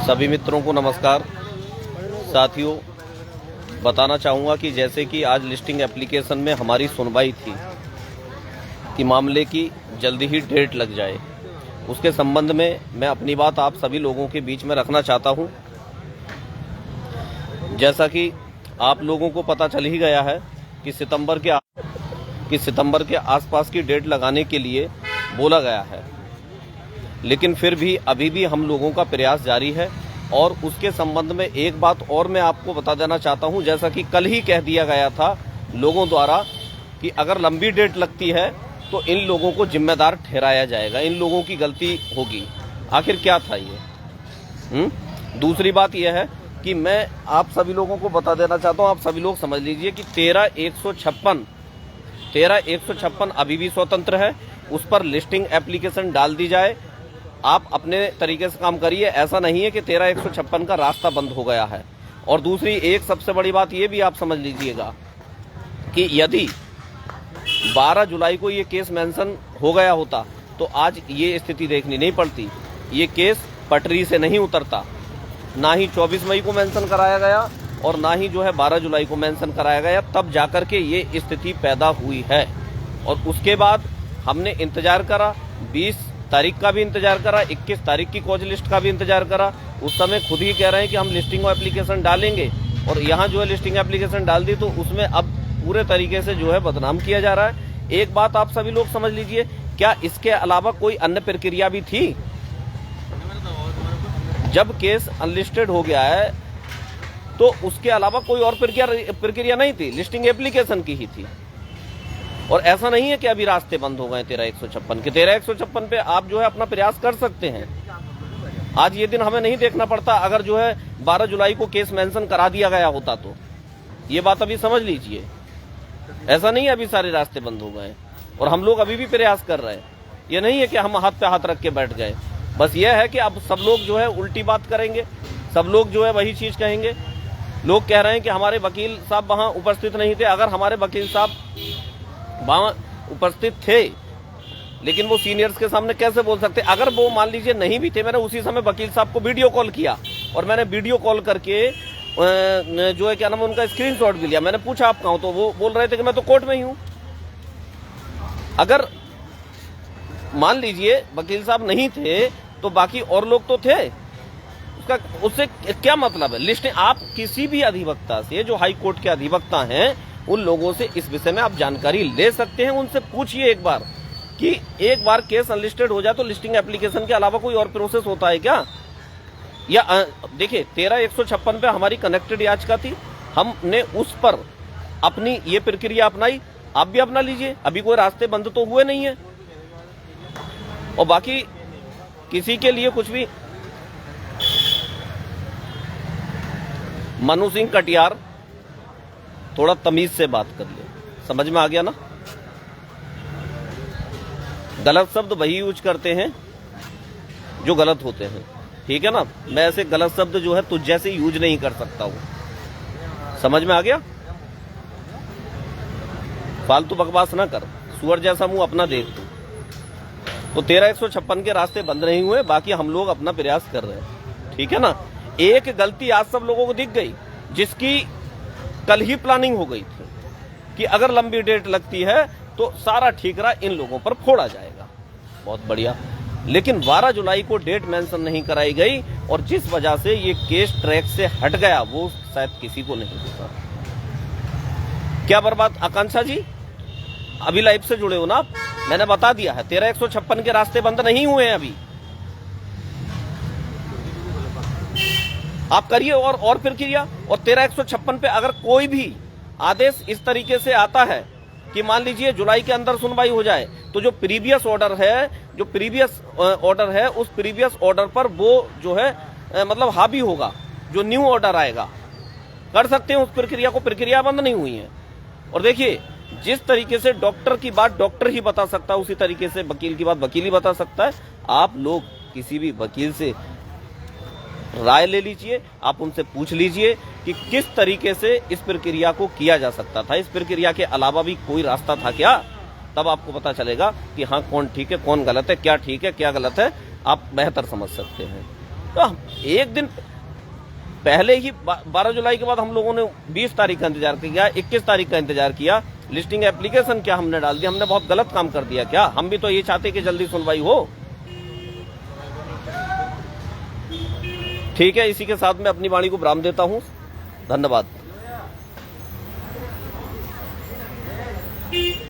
सभी मित्रों को नमस्कार। साथियों, बताना चाहूँगा कि जैसे कि आज लिस्टिंग एप्लीकेशन में हमारी सुनवाई थी कि मामले की जल्दी ही डेट लग जाए, उसके संबंध में मैं अपनी बात आप सभी लोगों के बीच में रखना चाहता हूँ। जैसा कि आप लोगों को पता चल ही गया है कि सितंबर के आसपास की डेट लगाने के लिए बोला गया है, लेकिन फिर भी अभी भी हम लोगों का प्रयास जारी है। और उसके संबंध में एक बात और मैं आपको बता देना चाहता हूं, जैसा कि कल ही कह दिया गया था लोगों द्वारा कि अगर लंबी डेट लगती है तो इन लोगों को जिम्मेदार ठहराया जाएगा, इन लोगों की गलती होगी। आखिर क्या था ये? दूसरी बात यह है कि मैं आप सभी लोगों को बता देना चाहता हूं, आप सभी लोग समझ लीजिए कि 13/156 अभी भी स्वतंत्र है। उस पर लिस्टिंग एप्लीकेशन डाल दी जाए। आप अपने तरीके से काम करिए, ऐसा नहीं है कि 13/156 का रास्ता बंद हो गया है। और दूसरी एक सबसे बड़ी बात ये भी आप समझ लीजिएगा कि यदि 12 जुलाई को ये केस मेंशन हो गया होता तो आज ये स्थिति देखनी नहीं पड़ती, ये केस पटरी से नहीं उतरता। ना ही 24 मई को मेंशन कराया गया और ना ही 12 जुलाई को मेंशन कराया गया, तब जाकर के ये स्थिति पैदा हुई है। और उसके बाद हमने इंतजार करा, 20 तारीख का भी इंतजार करा, 21 तारीख की कॉज लिस्ट का भी इंतजार करा। उस समय खुद ही कह रहे हैं कि हम लिस्टिंग एप्लीकेशन डालेंगे, और यहाँ लिस्टिंग एप्लीकेशन डाल दी तो उसमें अब पूरे तरीके से बदनाम किया जा रहा है। एक बात आप सभी लोग समझ लीजिए, क्या इसके अलावा कोई अन्य प्रक्रिया भी थी? जब केस अनलिस्टेड हो गया है तो उसके अलावा कोई और प्रक्रिया नहीं थी, लिस्टिंग एप्लीकेशन की ही थी। और ऐसा नहीं है कि अभी रास्ते बंद हो गए 13/156 के। 13/156 पे आप अपना प्रयास कर सकते हैं। आज ये दिन हमें नहीं देखना पड़ता। अगर 12 जुलाई को केस मेंशन करा दिया गया होता तो ये बात अभी समझ लीजिए। ऐसा नहीं है अभी सारे रास्ते बंद हो गए, और हम लोग अभी भी प्रयास कर रहे हैं। ये नहीं है कि हम हाथ पे हाथ रख के बैठ गए। बस ये है कि अब सब लोग उल्टी बात करेंगे, सब लोग वही चीज कहेंगे। लोग कह रहे हैं कि हमारे वकील साहब वहां उपस्थित नहीं थे। अगर हमारे वकील साहब वहां उपस्थित थे, लेकिन वो सीनियर्स के सामने कैसे बोल सकते? अगर वो मान लीजिए नहीं भी थे, मैंने उसी समय वकील साहब को वीडियो कॉल किया, और मैंने वीडियो कॉल करके क्या नाम उनका स्क्रीनशॉट भी लिया। मैंने पूछा आप कहाँ हो, तो वो बोल रहे थे कि मैं तो कोर्ट में ही हूं। अगर मान लीजिए वकील साहब नहीं थे तो बाकी और लोग तो थे, उससे क्या मतलब है? लिस्ट आप किसी भी अधिवक्ता से, जो हाई कोर्ट के अधिवक्ता हैं, उन लोगों से इस विषय में आप जानकारी ले सकते हैं। उनसे पूछिए एक बार कि एक बार केस अनलिस्टेड हो जाए तो लिस्टिंग एप्लीकेशन के अलावा कोई और प्रोसेस होता है क्या? या देखिए 13/156 पे हमारी कनेक्टेड याचिका थी, हमने उस पर अपनी ये प्रक्रिया अपनाई। आप भी अपना लीजिए, अभी कोई रास्ते बंद तो हुए नहीं है। और बाकी किसी के लिए कुछ भी, मनु सिंह कटियार, थोड़ा तमीज से बात कर ले। समझ में आ गया ना? गलत शब्द वही यूज करते हैं जो गलत होते हैं, ठीक है ना? मैं ऐसे गलत शब्द तुझ जैसे यूज नहीं कर सकता हूं। समझ में आ गया? फालतू बकवास ना कर, सुअर जैसा मुंह अपना देख तू। तो 13/156 के रास्ते बंद नहीं हुए, बाकी हम लोग अपना प्रयास कर रहे हैं, ठीक है ना? एक गलती आज सब लोगों को दिख गई, जिसकी कल ही प्लानिंग हो गई थी कि अगर लंबी डेट लगती है तो सारा ठीकरा इन लोगों पर फोड़ा जाएगा। बहुत बढ़िया। लेकिन 12 जुलाई को डेट मेंशन नहीं कराई गई, और जिस वजह से ये केस ट्रैक से हट गया वो शायद किसी को नहीं पता। क्या बर्बाद? आकांक्षा जी अभी लाइव से जुड़े हो ना आप? मैंने बता दिया है 13/156 के रास्ते बंद नहीं हुए हैं अभी। आप करिए और प्रक्रिया। और 13/156 पे अगर कोई भी आदेश इस तरीके से आता है कि मान लीजिए जुलाई के अंदर सुनवाई हो जाए, तो जो प्रीवियस ऑर्डर है उस प्रीवियस ऑर्डर पर वो मतलब हावी होगा, जो न्यू ऑर्डर आएगा। कर सकते हैं उस प्रक्रिया को, प्रक्रिया बंद नहीं हुई है। और देखिए, जिस तरीके से डॉक्टर की बात डॉक्टर ही बता सकता है, उसी तरीके से वकील की बात वकील ही बता सकता है। आप लोग किसी भी वकील से राय ले लीजिए, आप उनसे पूछ लीजिए कि किस तरीके से इस प्रक्रिया को किया जा सकता था, इस प्रक्रिया के अलावा भी कोई रास्ता था क्या? तब आपको पता चलेगा कि हाँ, कौन ठीक है, कौन गलत है, क्या ठीक है, क्या गलत है, आप बेहतर समझ सकते हैं। तो एक दिन पहले ही 12 जुलाई के बाद हम लोगों ने 20 तारीख का इंतजार किया, 21 तारीख का इंतजार किया। लिस्टिंग एप्लीकेशन क्या हमने डाल दिया? हमने बहुत गलत काम कर दिया क्या? हम भी तो ये चाहते कि जल्दी सुनवाई हो। ठीक है, इसी के साथ मैं अपनी वाणी को विराम देता हूं। धन्यवाद।